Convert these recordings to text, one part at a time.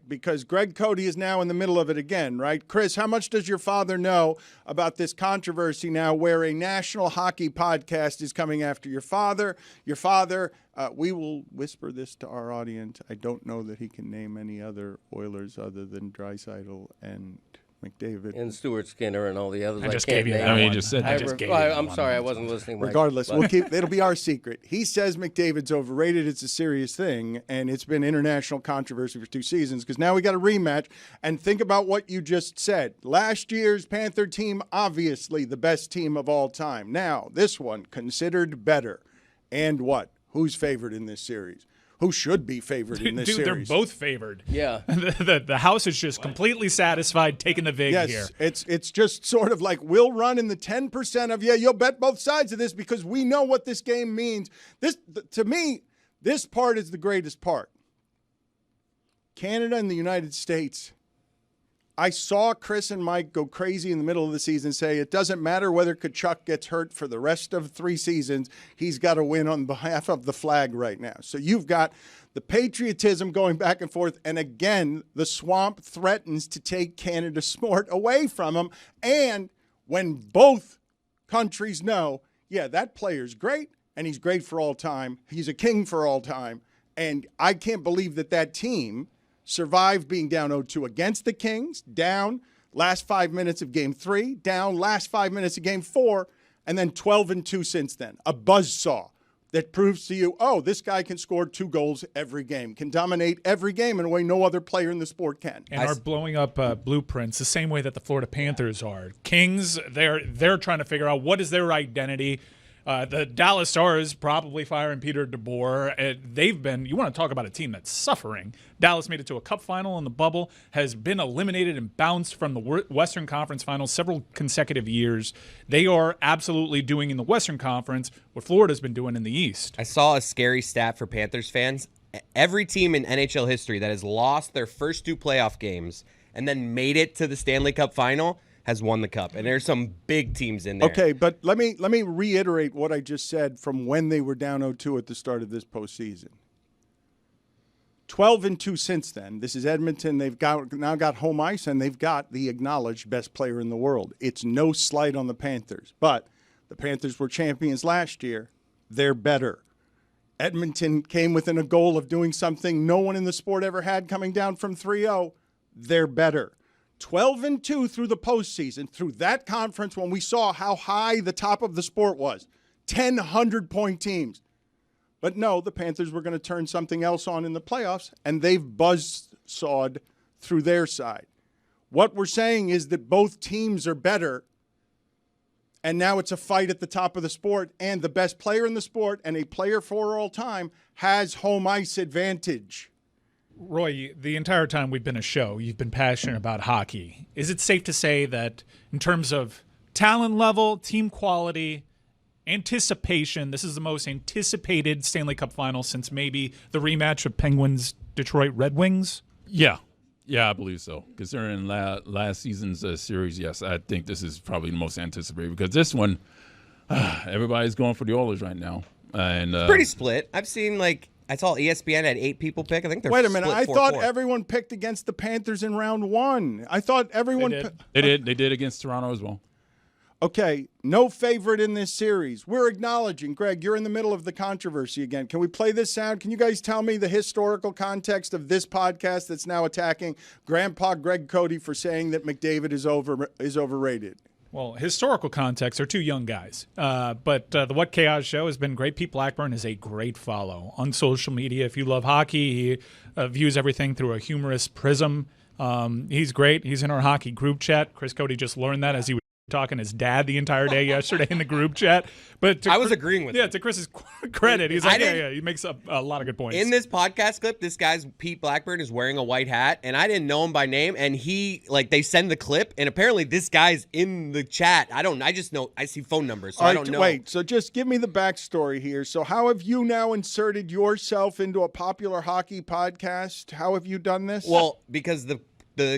because Greg Cody is now in the middle of it again, right? Chris, how much does your father know about this controversy now where a national hockey podcast is coming after your father? Your father, we will whisper this to our audience. I don't know that he can name any other Oilers other than Draisaitl and McDavid. And Stuart Skinner and all the others. I just gave you that one. I'm sorry, I wasn't listening. Regardless, it'll be our secret. He says McDavid's overrated. It's a serious thing, and it's been international controversy for 2 seasons because now we got a rematch. And think about what you just said. Last year's Panther team, obviously the best team of all time. Now, this one, considered better. And what? Who's favored in this series? Who should be favored in this series? They're both favored. Yeah. The house is just completely satisfied taking the vig here. It's just sort of like we'll run in the 10% of, you'll bet both sides of this because we know what this game means. To me, this part is the greatest part. Canada and the United States. I saw Chris and Mike go crazy in the middle of the season say it doesn't matter whether Tkachuk gets hurt for the rest of 3 seasons. He's got to win on behalf of the flag right now. So you've got the patriotism going back and forth. And again, the swamp threatens to take Canada's sport away from them. And when both countries know, that player's great and he's great for all time. He's a king for all time. And I can't believe that team survived being down 0-2 against the Kings, down last 5 minutes of Game 3, down last 5 minutes of Game 4, and then 12-2 since then. A buzzsaw that proves to you, this guy can score 2 goals every game, can dominate every game in a way no other player in the sport can. And are blowing up blueprints the same way that the Florida Panthers are. Kings, they're trying to figure out what is their identity. The Dallas Stars probably firing Peter DeBoer. You want to talk about a team that's suffering. Dallas made it to a cup final in the bubble, has been eliminated and bounced from the Western Conference Finals several consecutive years. They are absolutely doing in the Western Conference what Florida's been doing in the East. I saw a scary stat for Panthers fans. Every team in NHL history that has lost their first 2 playoff games and then made it to the Stanley Cup Final has won the cup, and there's some big teams in there. Okay, but let me reiterate what I just said from when they were down 0-2 at the start of this postseason. 12-2 since then. This is Edmonton. They've now got home ice, and they've got the acknowledged best player in the world. It's no slight on the Panthers, but the Panthers were champions last year. They're better. Edmonton came within a goal of doing something no one in the sport ever had coming down from 3-0. They're better. 12-2 through the postseason, through that conference when we saw how high the top of the sport was. 10 100-point teams. But no, the Panthers were going to turn something else on in the playoffs, and they've buzzsawed through their side. What we're saying is that both teams are better, and now it's a fight at the top of the sport, and the best player in the sport and a player for all time has home ice advantage. Roy, the entire time we've been a show, you've been passionate about hockey. Is it safe to say that in terms of talent level, team quality, anticipation, this is the most anticipated Stanley Cup Final since maybe the rematch of Penguins-Detroit Red Wings? Yeah, I believe so. Considering last season's series, yes, I think this is probably the most anticipated because this one, everybody's going for the Oilers right now. And pretty split. I've seen I saw ESPN had 8 people pick. I think they're Wait a minute. split I 4-4. thought everyone picked against the Panthers in round 1. I thought everyone They did against Toronto as well. Okay, no favorite in this series. We're acknowledging, Greg, you're in the middle of the controversy again. Can we play this sound? Can you guys tell me the historical context of this podcast that's now attacking Grandpa Greg Cody for saying that McDavid is overrated? Well, historical context, they're 2 young guys. But the What Chaos Show has been great. Pete Blackburn is a great follow on social media. If you love hockey, he views everything through a humorous prism. He's great. He's in our hockey group chat. Chris Cody just learned that as he was talking to his dad the entire day yesterday in the group chat. But I was agreeing with him. Yeah, to Chris's credit, he's like, he makes up a lot of good points. In this podcast clip, this guy's Pete Blackburn is wearing a white hat, and I didn't know him by name, and they send the clip, and apparently this guy's in the chat. I just know, I see phone numbers, so I don't know. Wait, so just give me the backstory here. So how have you now inserted yourself into a popular hockey podcast? How have you done this? Well, because the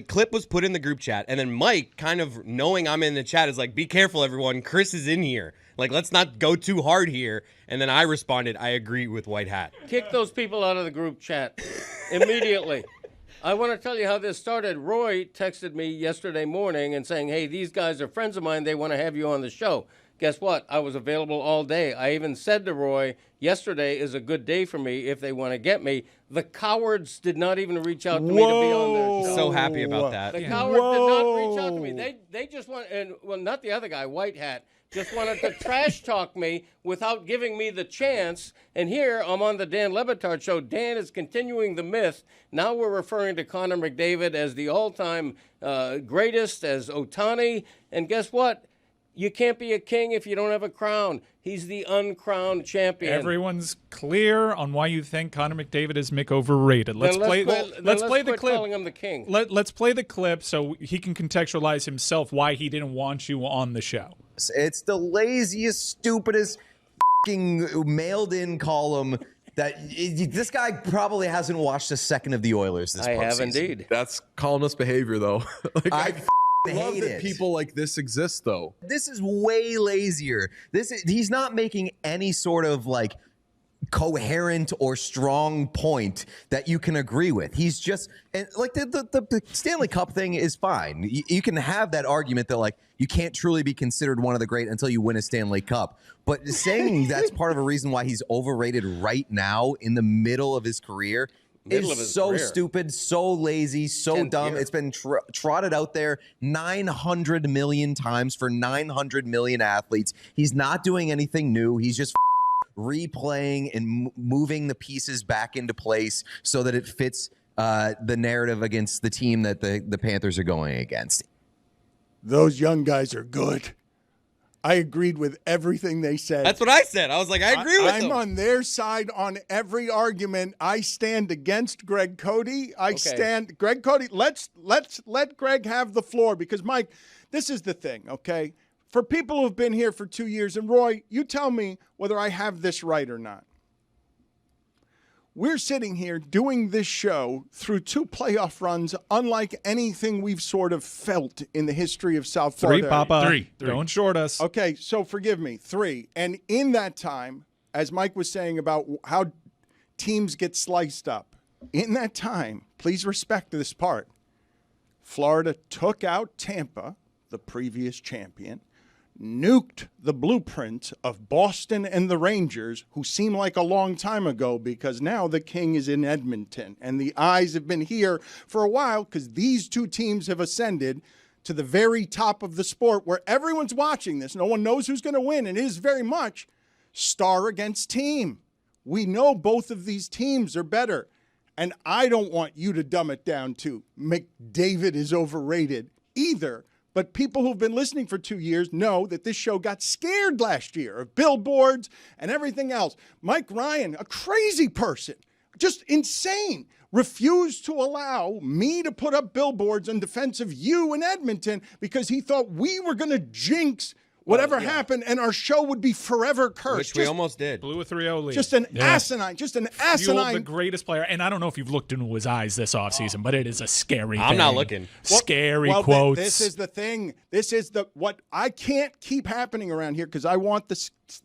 clip was put in the group chat, and then Mike, kind of knowing I'm in the chat, is like, be careful, everyone. Chris is in here. Let's not go too hard here. And then I responded, I agree with White Hat. Kick those people out of the group chat immediately. I want to tell you how this started. Roy texted me yesterday morning and saying, hey, these guys are friends of mine. They want to have you on the show. Guess what? I was available all day. I even said to Roy, yesterday is a good day for me if they want to get me. The cowards did not even reach out to me to be on their show. So happy about that. The cowards did not reach out to me. They just want, and well, not the other guy, White Hat, just wanted to trash talk me without giving me the chance. And here I'm on the Dan Le Batard Show. Dan is continuing the myth. Now we're referring to Connor McDavid as the all-time greatest, as Ohtani. And guess what? You can't be a king if you don't have a crown. He's the uncrowned champion. Everyone's clear on why you think Connor McDavid is overrated. Let's play the clip. Calling him the king. Let's play the clip so he can contextualize himself why he didn't want you on the show. It's the laziest, stupidest fucking mailed-in column that this guy probably hasn't watched a second of the Oilers this postseason. I have indeed. That's columnist behavior, though. I love hate that it. people like this exist, though. This is way lazier. He's not making any sort of like coherent or strong point that you can agree with. He's just, and like the Stanley Cup thing is fine. You can have that argument that like you can't truly be considered one of the great until you win a Stanley Cup. But saying that's part of a reason why he's overrated right now in the middle of his career is so stupid, so lazy, so dumb. It's been trotted out there 900 million times for 900 million athletes. He's not doing anything new. He's just replaying and moving the pieces back into place so that it fits the narrative against the team that the Panthers are going against. Those young guys are good. I agreed with everything they said. That's what I said. I was like, I agree with them. I'm on their side on every argument. I stand against Greg Cody. Greg Cody. Let's let Greg have the floor because, Mike, this is the thing, okay? For people who've been here for 2 years, and Roy, you tell me whether I have this right or not. We're sitting here doing this show through 2 playoff runs, unlike anything we've sort of felt in the history of South Florida. 3, Papa. 3. Don't short us. Okay, so forgive me, 3. And in that time, as Mike was saying about how teams get sliced up, in that time, please respect this part, Florida took out Tampa, the previous champion, nuked the blueprint of Boston and the Rangers, who seem like a long time ago because now the king is in Edmonton. And the eyes have been here for a while because these 2 teams have ascended to the very top of the sport where everyone's watching this. No one knows who's going to win. And it is very much star against team. We know both of these teams are better. And I don't want you to dumb it down to McDavid is overrated either. But people who've been listening for 2 years know that this show got scared last year of billboards and everything else. Mike Ryan, a crazy person, just insane, refused to allow me to put up billboards in defense of you in Edmonton because he thought we were going to jinx whatever happened and our show would be forever cursed. Which we almost did. Blew a 3-0 lead. Just an asinine. Fueled the greatest player. And I don't know if you've looked into his eyes this offseason, but it is a scary thing. I'm not looking. Scary quotes. This is the thing. This is what I can't keep happening around here because I want the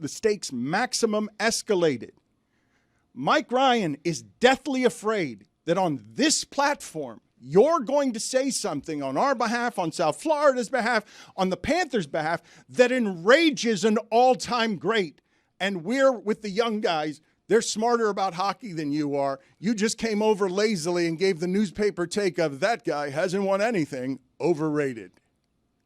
stakes maximum escalated. Mike Ryan is deathly afraid that on this platform, you're going to say something on our behalf, on South Florida's behalf, on the Panthers' behalf, that enrages an all-time great. And we're with the young guys. They're smarter about hockey than you are. You just came over lazily and gave the newspaper take of that guy hasn't won anything, overrated.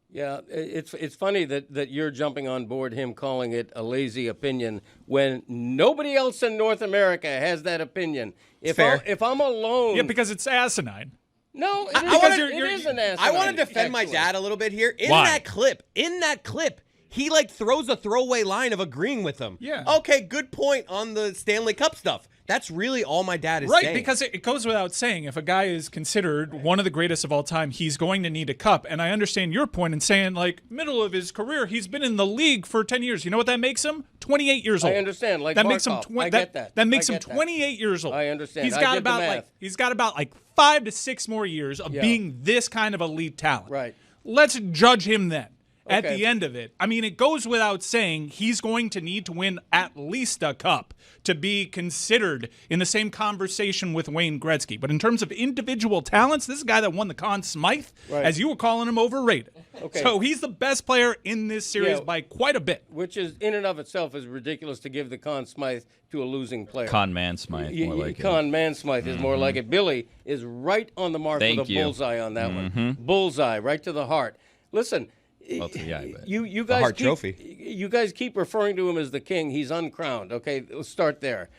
Yeah, it's funny that you're jumping on board him calling it a lazy opinion when nobody else in North America has that opinion. If I'm alone... Yeah, because it's asinine. No, it is an asinine. I want to defend my dad a little bit here. In that clip, he like throws a throwaway line of agreeing with him. Yeah. Okay, good point on the Stanley Cup stuff. That's really all my dad is saying. Right, because it goes without saying, if a guy is considered one of the greatest of all time, he's going to need a cup. And I understand your point in saying, like, middle of his career, he's been in the league for 10 years. You know what that makes him? 28 years old. I understand. Like that Markov. makes him I get that. That makes him 28 years old. I understand. He's I got did the about math. he's got about 5 to 6 more years of being this kind of elite talent. Right. Let's judge him then. at Okay. the end of it. I mean, it goes without saying he's going to need to win at least a cup to be considered in the same conversation with Wayne Gretzky. But in terms of individual talents, this is a guy that won the Conn Smythe, Right. as you were calling him, overrated. Okay. So he's the best player in this series Yeah. by quite a bit. Which is, in and of itself, is ridiculous to give the Conn Smythe to a losing player. Con Man Smythe, more like it. Conn Man Smythe is more like it. Billy is right on the mark Thank with a you. bullseye on that one. Bullseye, right to the heart. Listen, Well, to the eye, but- you guys Hart keep, Trophy. You guys keep referring to him as the king. He's uncrowned. Okay, let's start there.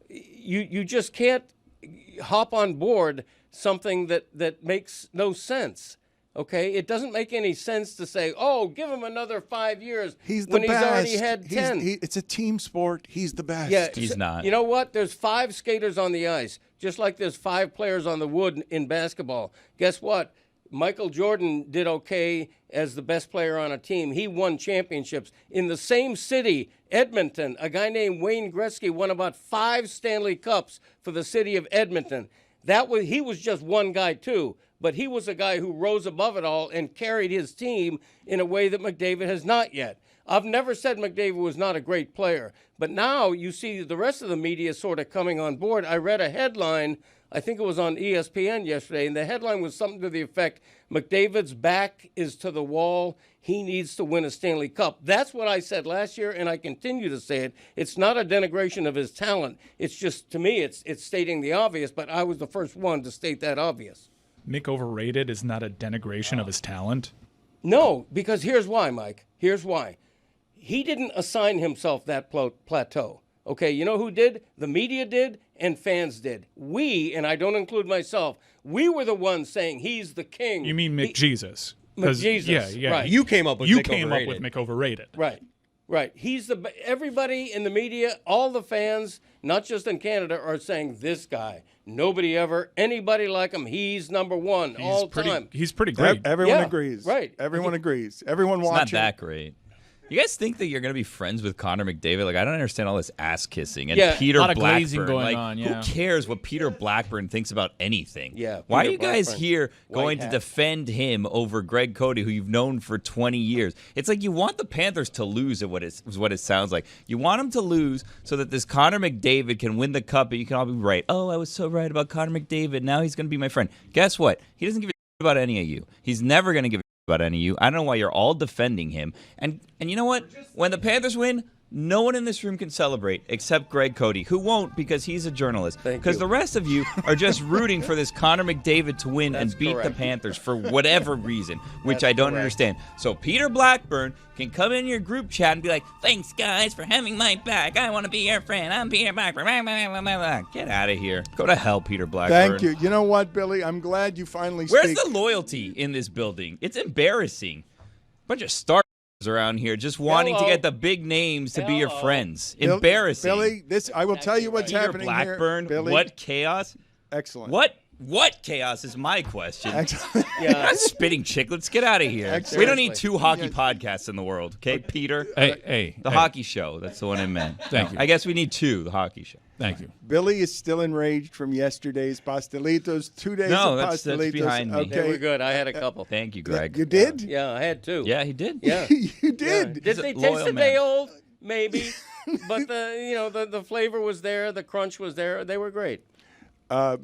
You just can't hop on board something that makes no sense. Okay, it doesn't make any sense to say, "Oh, give him another 5 years." He's the when best. he's already had 10. It's a team sport. He's the best. Yeah, He's not. You know what? There's 5 skaters on the ice, just like there's 5 players on the wood in basketball. Guess what? Michael Jordan did okay as the best player on a team. He won championships. In the same city, Edmonton, a guy named Wayne Gretzky won about 5 Stanley Cups for the city of Edmonton. He was just one guy too, but he was a guy who rose above it all and carried his team in a way that McDavid has not yet. I've never said McDavid was not a great player, but now you see the rest of the media sort of coming on board. I read a headline, I think it was on ESPN yesterday, and the headline was something to the effect, McDavid's back is to the wall. He needs to win a Stanley Cup. That's what I said last year, and I continue to say it. It's not a denigration of his talent. It's just, to me, it's stating the obvious, but I was the first one to state that obvious. Mick overrated is not a denigration of his talent. No, because here's why, Mike. Here's why. He didn't assign himself that plateau. Okay, you know who did? The media did and fans did. We, and I don't include myself, we were the ones saying he's the king. You mean McJesus? McJesus, Yeah. right. You came up with You Mick came overrated. up with Mick overrated. Right. He's everybody in the media, all the fans, not just in Canada, are saying this guy. Nobody ever, anybody like him. He's number one all time. He's pretty great. Everyone Yeah, agrees. right. Everyone agrees. Everyone It's not watching. that great. You guys think that you're going to be friends with Connor McDavid? Like, I don't understand all this ass kissing. And Yeah. Peter A lot of Blackburn. glazing going like, on, yeah. Who cares what Peter Blackburn thinks about anything? Yeah, Why Peter are you guys Blackburn. here White going to hat. defend him over Greg Cody, who you've known for 20 years? It's like you want the Panthers to lose, is what it sounds like. You want them to lose so that this Connor McDavid can win the cup, and you can all be right. Oh, I was so right about Connor McDavid. Now he's going to be my friend. Guess what? He doesn't give a shit about any of you. He's never going to give a about any of you. I don't know why you're all defending him. And you know what? When the Panthers win, no one in this room can celebrate except Greg Cody, who won't because he's a journalist. Because the rest of you are just rooting for this Connor McDavid to win and beat the Panthers for whatever reason, which I don't understand. So Peter Blackburn can come in your group chat and be like, thanks, guys, for having my back. I want to be your friend. I'm Peter Blackburn. Get out of here. Go to hell, Peter Blackburn. Thank you. You know what, Billy? I'm glad you finally Where's speak. the loyalty in this building? It's embarrassing. Bunch of stars around here just wanting to get the big names to be your friends. Embarrassing. Billy, I will tell you what's Peter happening Blackburn, here. Billy, what chaos? Excellent. What chaos is my question? Excellent. Yeah. Spitting chicklets, get out of here. Excellent. We don't need 2 hockey podcasts in the world, okay, Peter? Hey, The hockey show, that's the one I meant. Thank you. I guess we need 2, the hockey show. Thank you. Billy is still enraged from yesterday's pastelitos. 2 days No, of that's pastelitos. behind me. They Okay. were good. I had a couple. Thank you, Greg. You did? Yeah, I had 2. Yeah, he did. Yeah. You did. Did they a loyal taste the man. day old? Maybe. But the flavor was there, the crunch was there. They were great.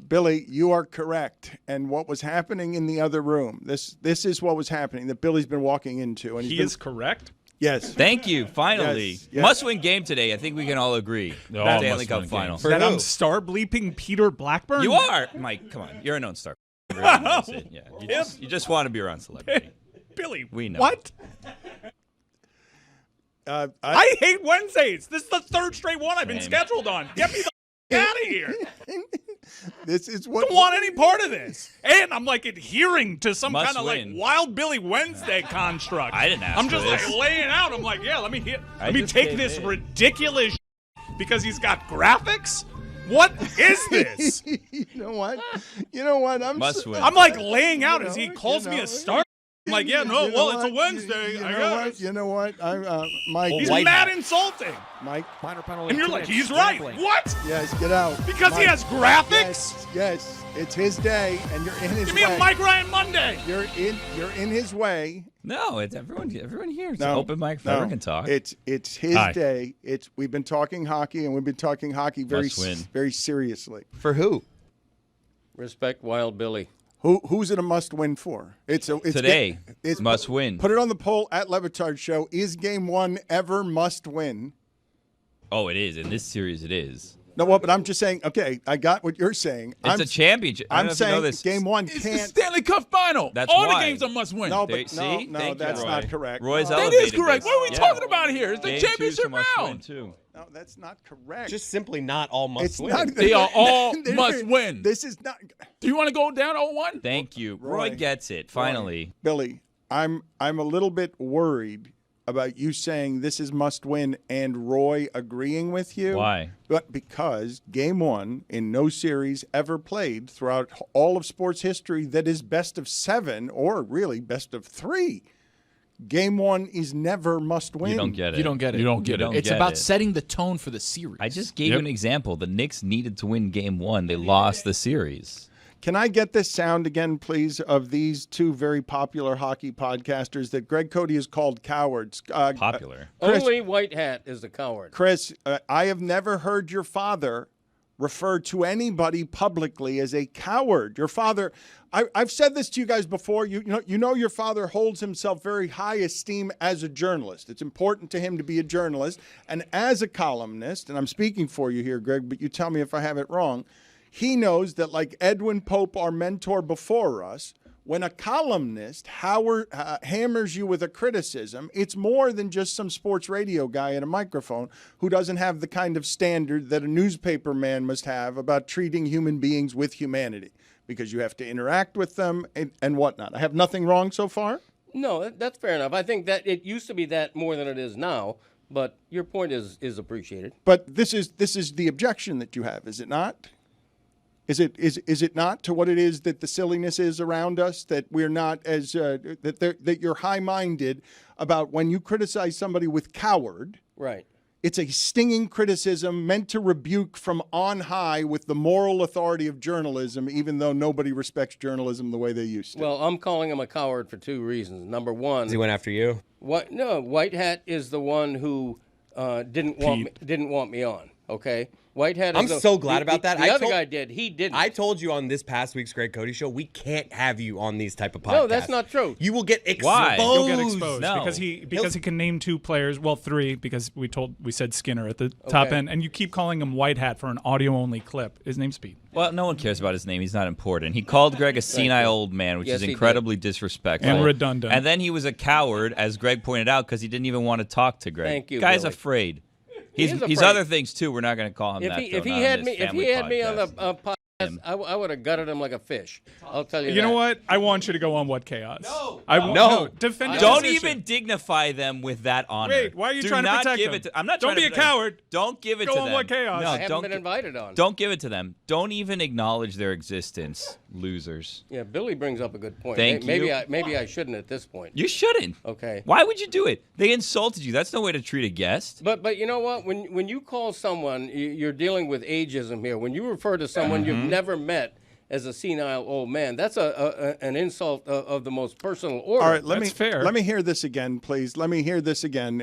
Billy, you are correct. And what was happening in the other room, this is what was happening that Billy's been walking into. And He been, is correct. Yes. Thank you. Finally. Yes. Must-win game today. I think we can all agree. Stanley must-win Cup game. Final. That I'm star bleeping Peter Blackburn? You are. Mike, come on. You're a known star. Everyone knows it. Yeah. You just want to be around celebrity. Billy, We know. what? I hate Wednesdays. This is the 3rd straight one I've been Same. scheduled on. Get me the out of here. this is what Don't want any part of this. And I'm like adhering to some Must kind of like win. Wild Billy Wednesday construct. I didn't ask I'm for just this. like laying out. I'm like, yeah, let me just take gave this in. ridiculous because he's got graphics. What is this? You know what? I'm Must win. I'm like laying out as he know, calls me a star. I'm like, yeah, no, You know well, it's a what? Wednesday. You I know guess. what? You know what? Mike. He's White mad hat. insulting. Mike. Minor penalty. And you're like, he's right. What? Yes, get out. Because he Mike. has graphics? Yes, it's his day, and you're in his Give me way. a Mike Ryan Monday. You're in his way. No, it's everyone here. It's No, an open mic. no, Everyone can talk. It's his Hi. day. We've been talking hockey, and we've been talking hockey very Must win. very seriously. For who? Respect Wild Billy. Who's it a must win for? It's Today, must win. Put it on the poll at Le Batard Show. Is Game 1 ever must win? Oh, it is. In this series, it is. No, what? But I'm just saying. Okay, I got what you're saying. It's a championship. I don't I'm know if you know saying this. Game 1 It's the can't. Stanley Cup Final. That's All why. the games are must win. No, They- but see? no, Thank you, that's Roy. not correct. Roy's no, That elevated is correct. this. What are we Yeah. talking about here? It's the Game 2 is a championship must-win, round. too. no, that's not correct. Just simply not all must it's win. not. They are all must win. This is not. Do you want to go down 0-1? Thank you. Roy. Roy gets it, finally. Billy, I'm a little bit worried about you saying this is must win and Roy agreeing with you. Why? But because Game 1 in no series ever played throughout all of sports history that is best of 7 or really best of 3. Game 1 is never must win. You don't get it. You don't get it. You don't get it. don't It's get about it. setting the tone for the series. I just gave you an example. The Knicks needed to win Game 1. They lost the series. Can I get this sound again, please, of these two very popular hockey podcasters that Greg Cody has called cowards? Popular. Chris- Only White Hat is the coward. Chris, I have never heard your father refer to anybody publicly as a coward. Your father, I've said this to you guys before. You know your father holds himself very high esteem as a journalist. It's important to him to be a journalist. And as a columnist, and I'm speaking for you here, Greg, but you tell me if I have it wrong, he knows that like Edwin Pope, our mentor before us, when a columnist hammers you with a criticism, it's more than just some sports radio guy at a microphone who doesn't have the kind of standard that a newspaper man must have about treating human beings with humanity, because you have to interact with them and whatnot. I have nothing wrong so far? No, that's fair enough. I think that it used to be that more than it is now, but your point is appreciated. But this is the objection that you have, is it not? Is it not to what it is that the silliness is around us, that we're not as that you're high-minded about when you criticize somebody with coward? Right. It's a stinging criticism meant to rebuke from on high with the moral authority of journalism, even though nobody respects journalism the way they used to. Well, I'm calling him a coward for 2 reasons. Number one, He went after you. White Hat is the one who didn't want me on. Okay, White Hat. I'm so glad about that. The other guy did. He didn't. I told you on this past week's Greg Cody show, we can't have you on these type of podcasts. No, that's not true. You will get exposed. Why? He'll get exposed No. because he can name 2 players, well 3 because we said Skinner at the top end, and you keep calling him White Hat for an audio only clip. His name's Pete. Well, no one cares about his name. He's not important. He called Greg a senile old man, which Yes, is he did. incredibly disrespectful. And redundant. And then he was a coward, as Greg pointed out, because he didn't even want to talk to Greg. Thank you, Guy's Billy. He's is He's afraid. other things too. We're not going to call him If that. he though, not had on me, this if he family had me on the podcast. podcast, I would have gutted him like a fish. I'll tell you. You that. know what? I want you to go on What Chaos. No. Defend your Don't position. even dignify them with that honor. Wait, why are you Do trying to not protect give them? it to, I'm not Don't trying to be a protect them. coward. Don't give it Go to on them. What Chaos. No, I haven't don't been invited on. Don't give it to them. Don't even acknowledge their existence, losers. Yeah, Billy brings up a good point. Thank maybe you. Maybe I shouldn't at this point. You shouldn't. Okay. Why would you do it? They insulted you. That's no way to treat a guest. But you know what? When you call someone, you're dealing with ageism here. When you refer to someone you've never met as a senile old man, that's an insult of the most personal order. All right, let That's me hear this again, please. Let me hear this again.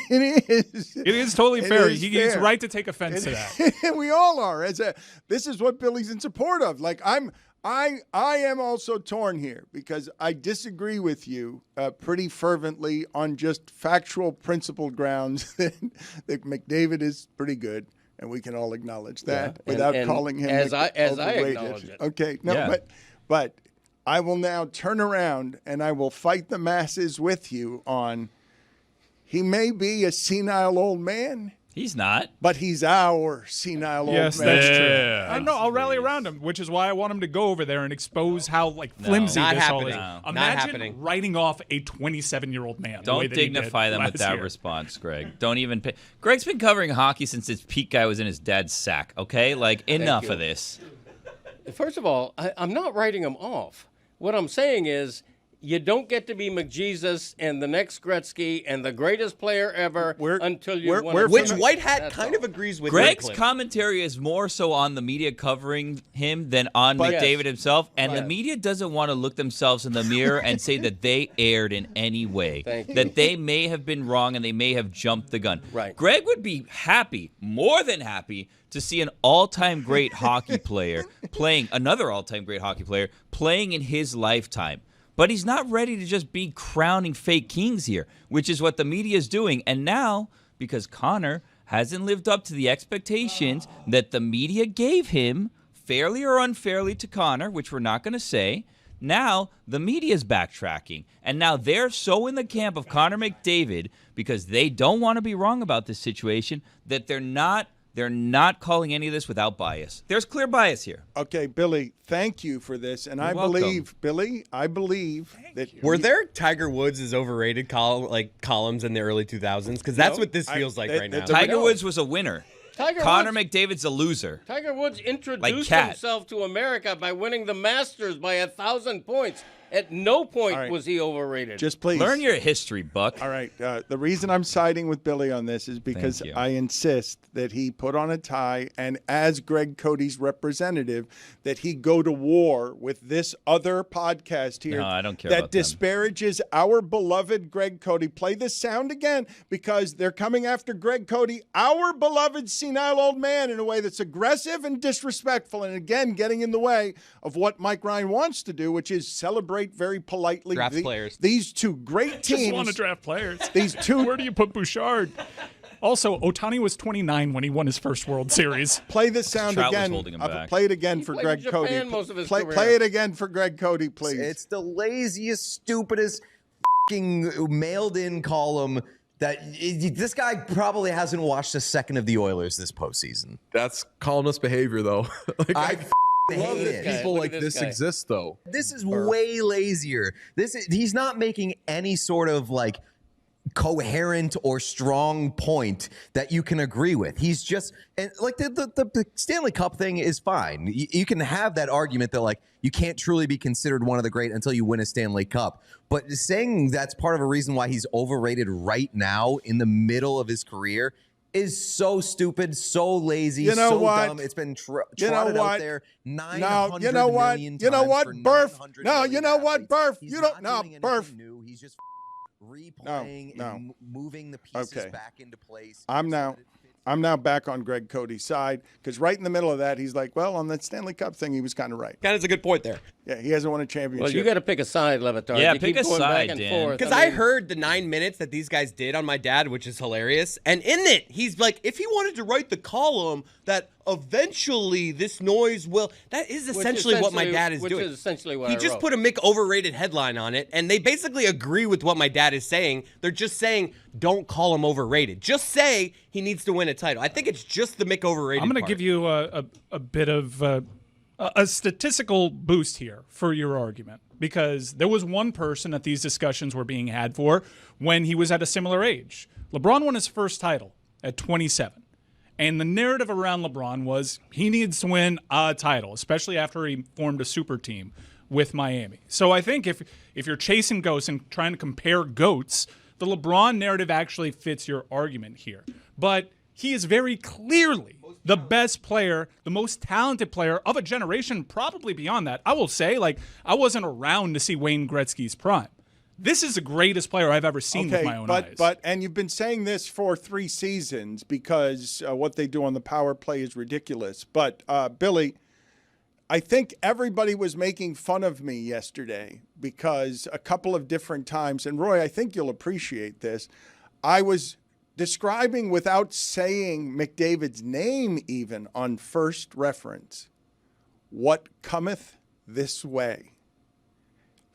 It is totally fair. is He's fair. right to take offense to that. We all are. This is what Billy's in support of. Like I am also torn here because I disagree with you pretty fervently on just factual, principled grounds that McDavid is pretty good. And we can all acknowledge that without and calling him as I overrated. acknowledge it. Okay, no, Yeah. but I will now turn around and I will fight the masses with you on. He may be a senile old man, He's not. but he's our senile Yes, old man. that's true. Yeah. I know. I'll rally around him, which is why I want him to go over there and expose how flimsy Not this all is. happening. No. Not Imagine happening. writing off a 27-year-old man. the way Don't that he did dignify them with last that year. response, Greg. Don't even pay. Greg's been covering hockey since his peak guy was in his dad's sack, okay? Like, enough you. of this. First of all, I'm not writing him off. What I'm saying is, You don't get to be McJesus and the next Gretzky and the greatest player ever until you win. Which White Hat kind of agrees with. Greg's commentary is more so on the media covering him than on McDavid himself, and the media doesn't want to look themselves in the mirror and say that they erred in any way, that they may have been wrong and they may have jumped the gun. Right. Greg would be happy, more than happy, to see an all-time great hockey player playing, another all-time great hockey player playing in his lifetime. But he's not ready to just be crowning fake kings here, which is what the media is doing. And now, because Connor hasn't lived up to the expectations that the media gave him, fairly or unfairly to Connor, which we're not going to say, now the media is backtracking. And now they're so in the camp of Connor McDavid, because they don't want to be wrong about this situation, that they're not calling any of this without bias. There's clear bias here. Okay, Billy, thank you for this. And I believe that... Were there Tiger Woods is overrated columns in the early 2000s? Because that's what this feels like right now. Tiger Woods was a winner. Connor McDavid's a loser. Tiger Woods introduced himself to America by winning the Masters by 1,000 points. At no point was he overrated. Just please. Learn your history, Buck. All right. The reason I'm siding with Billy on this is because I insist that he put on a tie and, as Greg Cody's representative, that he go to war with this other podcast here. No, I don't care that about them. disparages our beloved Greg Cody. Play this sound again, because they're coming after Greg Cody, our beloved senile old man, in a way that's aggressive and disrespectful, and again getting in the way of what Mike Ryan wants to do, which is celebrate very politely players. These two great teams. Just want to draft players. These two. Where do you put Bouchard? Also, Ohtani was 29 when he won his first World Series. Play this sound Trout was again. holding him back. Play it again for Greg Cody. Play it again for Greg Cody, please. It's the laziest, stupidest, mailed-in column that this guy probably hasn't watched a second of the Oilers this postseason. That's columnist behavior, though. I love hate that it. people like this this guy. exist, though. This is way lazier. He's not making any sort of coherent or strong point that you can agree with. He's just, and the Stanley Cup thing is fine. You can have that argument that you can't truly be considered one of the great until you win a Stanley Cup. But saying that's part of a reason why he's overrated right now in the middle of his career is so stupid, so lazy, so dumb. It's been trotted out there 900 million times. You know what, Burf? No, you know what, Burf? He's You don't know, Burf. New. He's just replaying and moving the pieces back into place. I'm now back on Greg Cody's side, because right in the middle of that, he's like, well, on that Stanley Cup thing, he was kind of right. Kind of a good point there. Yeah, he hasn't won a championship. Well, you got to pick a side, Le Batard. Yeah, you pick keep a going side, back and Dan. forth. Because I heard the 9 minutes that these guys did on my dad, which is hilarious. And in it, he's like, if he wanted to write the column that eventually this noise will, that is essentially what my dad is doing. Which is essentially what He I just wrote. put a Mick overrated headline on it, and they basically agree with what my dad is saying. They're just saying, don't call him overrated. Just say he needs to win a title. I think it's just the Mick overrated I'm going to part. give you a bit of a statistical boost here for your argument, because there was one person that these discussions were being had for when he was at a similar age. LeBron won his first title at 27. And the narrative around LeBron was he needs to win a title, especially after he formed a super team with Miami. So I think if you're chasing ghosts and trying to compare goats, the LeBron narrative actually fits your argument here. But he is very clearly the best player, the most talented player of a generation, probably beyond that. I will say, I wasn't around to see Wayne Gretzky's prime. This is the greatest player I've ever seen with my own eyes. And you've been saying this for 3 seasons, because what they do on the power play is ridiculous. But, Billy, I think everybody was making fun of me yesterday because a couple of different times, and Roy, I think you'll appreciate this, I was describing, without saying McDavid's name even on first reference, what cometh this way.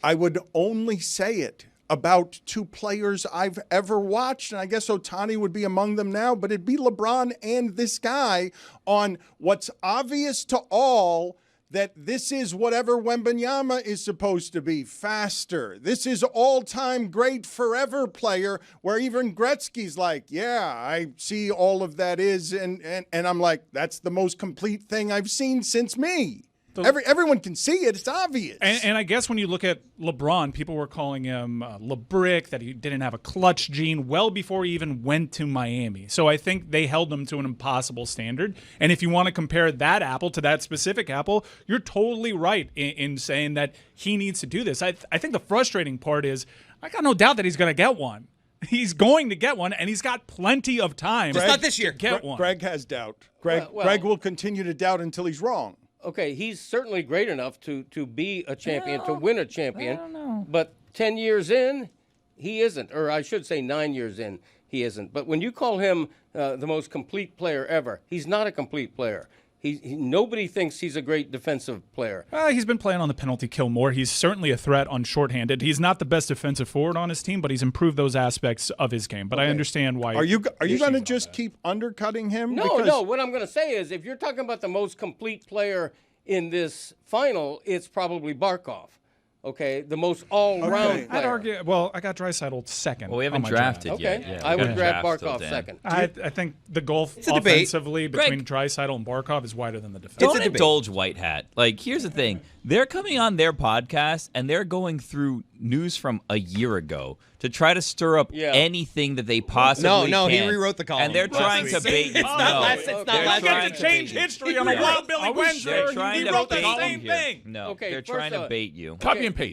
I would only say it about 2 players I've ever watched, and I guess Ohtani would be among them now, but it'd be LeBron and this guy on what's obvious to all, that this is whatever Wembanyama is supposed to be, faster. This is all-time great forever player, where even Gretzky's like, yeah, I see all of that is, and I'm like, that's the most complete thing I've seen since me. Everyone can see it. It's obvious. And I guess when you look at LeBron, people were calling him LeBrick, that he didn't have a clutch gene well before he even went to Miami. So I think they held him to an impossible standard. And if you want to compare that apple to that specific apple, you're totally right in saying that he needs to do this. I think the frustrating part is I got no doubt that he's going to get one. He's going to get one, and he's got plenty of time. Just not this year. To get one. Greg has doubt. Greg will continue to doubt until he's wrong. Okay, he's certainly great enough to be a champion, to win a champion. I don't know. But 10 years in, he isn't. Or I should say 9 years in, he isn't. But when you call him the most complete player ever, he's not a complete player. Nobody thinks he's a great defensive player. He's been playing on the penalty kill more. He's certainly a threat on shorthanded. He's not the best defensive forward on his team, but he's improved those aspects of his game. But I understand why. Are you going to just keep undercutting him? No. What I'm going to say is, if you're talking about the most complete player in this final, it's probably Barkov. Okay, the most all-round player. I'd argue. Well, I got Draisaitl second. Well, we haven't on my drafted draft. yet. Okay, Yeah, I we would haven't draft drafted Barkov still, Dan. second. I think the gulf a debate. offensively between Draisaitl and Barkov is wider than the defense. Don't indulge White Hat. Like, here's the thing. They're coming on their podcast, and they're going through news from a year ago to try to stir up anything that they possibly No, can. he rewrote the column. And they're trying to bait you. It's not last to change history on a Wild Billy Wednesday. They're trying He to wrote the bait same you. thing. No, Okay, they're first trying to off- bait you. Copy and paste.